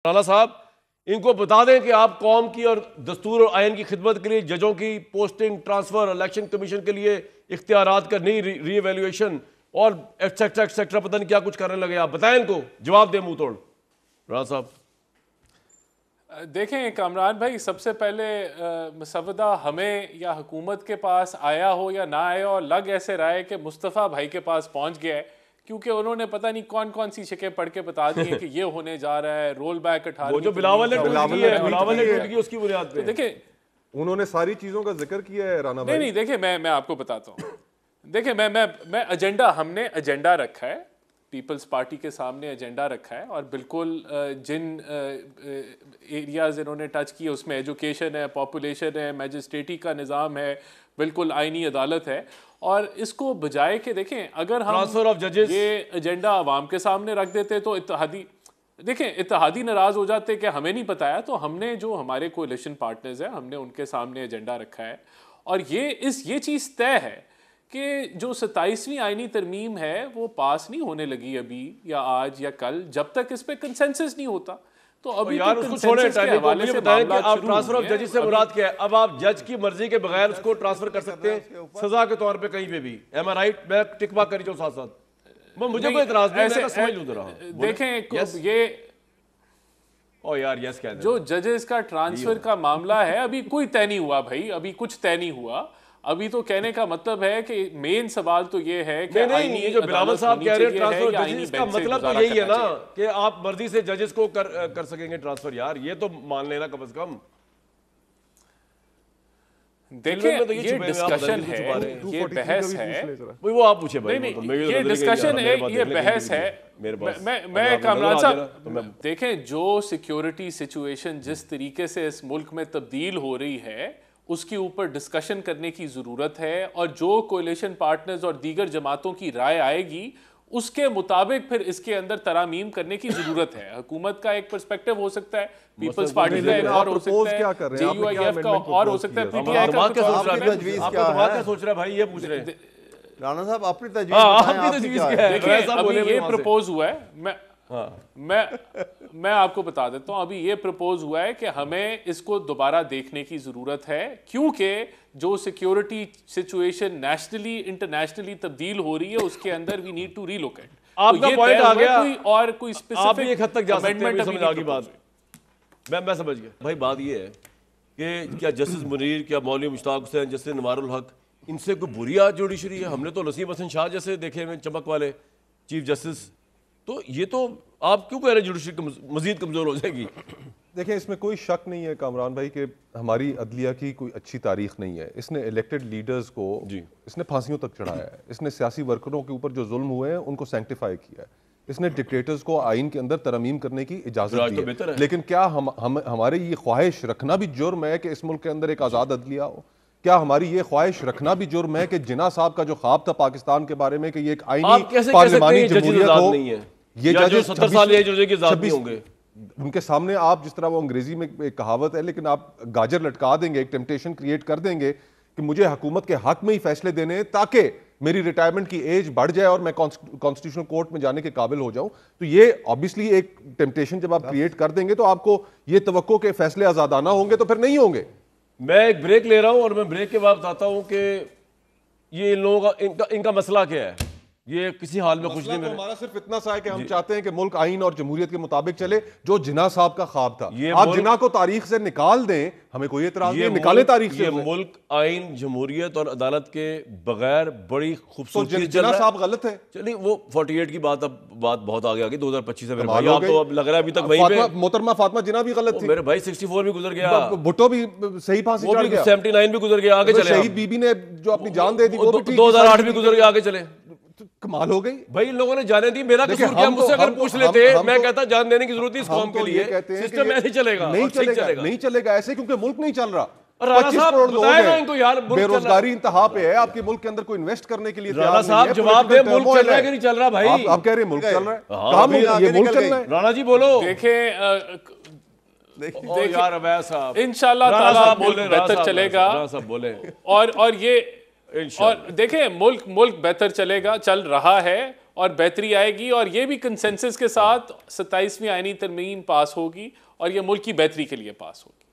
राणा साहब, इनको बता दें कि आप कौम की और दस्तूर और आयन की खिदमत के लिए जजों की पोस्टिंग, ट्रांसफर, इलेक्शन कमीशन के लिए इख्तियारात का नई रीएवैल्यूएशन और एक्सेट्रा एक्सेट्रा पता नहीं क्या कुछ करने लगे। आप बताएं इनको, जवाब दें मुंह तोड़। राणा साहब देखें कामरान भाई, सबसे पहले मसवदा हमें या हुकूमत के पास आया हो या ना आया हो, लग ऐसे रहा है कि मुस्तफ़ा भाई के पास पहुंच गया है, क्योंकि उन्होंने पता नहीं कौन कौन सी शिकें पढ़ के बता दी है कि ये होने जा रहा है, रोल बैक 18 वो जो बिलावल ने ट्वीट की उसकी बुनियाद पे। देखिए उन्होंने सारी चीजों का जिक्र किया है राणा भाई। नहीं देखिए, मैं आपको बताता हूँ। देखिए मैं एजेंडा, हमने एजेंडा रखा है, पीपल्स पार्टी के सामने एजेंडा रखा है, और बिल्कुल जिन एरियाज इन्होंने टच किए उसमें एजुकेशन है, पॉपुलेशन है, मैजिस्ट्रेटी का निज़ाम है, बिल्कुल आईनी अदालत है। और इसको बजाय के देखें, अगर हम ये एजेंडा आवाम के सामने रख देते तो इत्तेहादी, देखें इत्तेहादी नाराज हो जाते कि हमें नहीं बताया। तो हमने जो हमारे कोalition पार्टनर्स हैं, हमने उनके सामने एजेंडा रखा है, और ये चीज़ तय है कि जो 27वीं आईनी तरमीम है वो पास नहीं होने लगी अभी या आज या कल, जब तक इस पे कंसेंसस नहीं होता। तो अभी यार उसको छोड़े, मुझे बताएं कि आप ट्रांसफर ऑफ जजेस से मुराद क्या है? अब आप जज की मर्जी के बगैर उसको ट्रांसफर कर सकते हैं सजा के तौर पे कहीं पे भी, एम आई राइट? मैं टिक मार्क करी साथ साथ, मुझे कोई इतराज नहीं, मैं समझ लूं जरा। देखें ये ओ यार यस कह जो जजेस का ट्रांसफर का मामला है, अभी कोई तय नहीं हुआ भाई, अभी कुछ तय नहीं हुआ अभी। तो कहने का मतलब है कि मेन सवाल तो ये है कि नहीं, ये जो बिलावल साहब कह रहे हैं ट्रांसफर जजेस का मतलब तो यही है ना कि आप मर्जी से जजेस को कर सकेंगे ट्रांसफर। यार ये तो मान लेना कम से कम। देखिए तो ये डिस्कशन है, ये बहस है, वो आप पूछे भाई। नहीं ये डिस्कशन है, ये बहस है। मैं कामरान साहब देखें, जो सिक्योरिटी सिचुएशन जिस तरीके से इस मुल्क में तब्दील हो रही है उसके ऊपर डिस्कशन करने की ज़रूरत है, और जो कोalition पार्टनर्स और दीगर जमातों की राय आएगी उसके मुताबिक फिर इसके अंदर तरामीम करने की ज़रूरत है। हुकूमत का एक पर्सपेक्टिव हो सकता है, पीपल्स पार्टी का एक और हो सकता है, JUIF का और हो सकता है, PTI का क्या सोच रहा है भाई, ये पूछ रहे हैं राणा साहब। अपनी तजवीज़ क्या है? देखिए अभी ये प्रपोज हुआ है, मैं आपको बता देता हूं, अभी ये प्रपोज हुआ है कि हमें इसको दोबारा देखने की जरूरत है, क्योंकि जो सिक्योरिटी सिचुएशन नेशनली इंटरनेशनली तब्दील हो रही है उसके अंदर we need to relook at. आपका पॉइंट आ गया, कोई स्पेसिफिक एक हद तक जा सकते हैं, समझ आ गई बात। मैं समझ गया भाई। बात ये है कि क्या जस्टिस मुनीर, क्या मौलवी मुश्ताक हुसैन, जस्टिस निवारुल हक, इनसे कोई बुरी आदत जुडिशरी है? हमने तो नसीम हसन शाह जैसे देखे हुए चमक वाले चीफ जस्टिस। तो ये तो आप क्यों कह रहे हैं जुडिशरी मजीद कमजोर हो जाएगी? देखिए इसमें कोई शक नहीं है कामरान भाई कि हमारी अदलिया की कोई अच्छी तारीख नहीं है। इसने इलेक्टेड लीडर्स को इसने फांसियों तक चढ़ाया है, इसने सियासी वर्करों के ऊपर जो जुल्म हुए हैं उनको सैंक्टिफाई किया है, इसने डिक्टेटर्स को आइन के अंदर तरमीम करने की इजाजत दी है। लेकिन क्या हमारे ये ख्वाहिश रखना भी जुर्म है कि इस मुल्क के अंदर एक आज़ाद अदलिया हो? क्या हमारी ये ख्वाहिश रखना भी जुर्म है कि जिन्ना साहब का जो ख्वाब था पाकिस्तान के बारे में कि ये एक आईनी पार्लिमानी जमहूरियत हो, ये जजेस 70 साल एज के आजाद नहीं होंगे? उनके सामने आप जिस तरह वो अंग्रेजी में एक कहावत है, लेकिन आप गाजर लटका देंगे, एक टेम्पटेशन क्रिएट कर देंगे कि मुझे हुकूमत के हक में ही फैसले देने हैं ताकि मेरी रिटायरमेंट की एज बढ़ जाए और मैं कॉन्स्टिट्यूशनल कोर्ट में जाने के काबिल हो जाऊं। तो ये ऑब्वियसली एक टेम्पटेशन जब आप क्रिएट कर देंगे तो आपको ये तवक्को के फैसले आजादाना होंगे तो फिर नहीं होंगे। मैं एक ब्रेक ले रहा हूं और मैं ब्रेक के बाद बताता हूं कि ये इन लोगों का इनका मसला क्या है। ये किसी हाल में कुछ नहीं। तो हमारा सिर्फ इतना सा है कि हम चाहते हैं कि मुल्क आइन और जमहूरियत के मुताबिक चले, जो जिन्ना साहब का ख्वाब था। आप जिन्ना को तारीख से निकाल दें, हमें कोई एतराज नहीं, निकाले तारीख से। ये मुल्क आइन, जमहूरियत और अदालत के बगैर बड़ी खूबसूरती तो जिन्ना साहब गलत है। चलिए वो 48 की बात, अब बात बहुत आगे आ गई 2025 से। मेरे भाई आप तो अब लग रहा है अभी तक वहीं पे। मोहतरमा फातिमा जिन्ना भी गलत थी। मेरे भाई 64 भी गुजर गया, भुट्टो भी सही फांसी चढ़ गया, 79 भी गुजर गया, आगे चले। शहीद बीबी ने जो अपनी जान दे दी वो 2008 भी गुजर गया, आगे चले। कमाल हो गई भाई, इन लोगों ने जाने दी। मेरा कसूर क्या? मुझसे अगर पूछ लेते मैं कहता जान देने की जरूरत है इस कौम के लिए। सिस्टम ऐसे चलेगा, नहीं चलेगा ऐसे, क्योंकि मुल्क नहीं चल रहा। 25 करोड़ लोग हैं, बेरोजगारी इंतहा पे है, आपके मुल्क के अंदर कोई इन्वेस्ट करने के लिए राणा साहब जवाब दे, मुल्क चल रहा है कि नहीं चल रहा? भाई आप कह रहे हैं मुल्क चल रहा है, ये मुल्क चल रहा है। राणा जी बोलो। देखें यार अवैध साहब, इंशाल्लाह ताला मुल्क बेहतर चलेगा। बोले और देखें मुल्क बेहतर चलेगा, चल रहा है, और बेहतरी आएगी, और ये भी कंसेंसस के साथ 27वीं आईनी तरमीम पास होगी और ये मुल्क की बेहतरी के लिए पास होगी।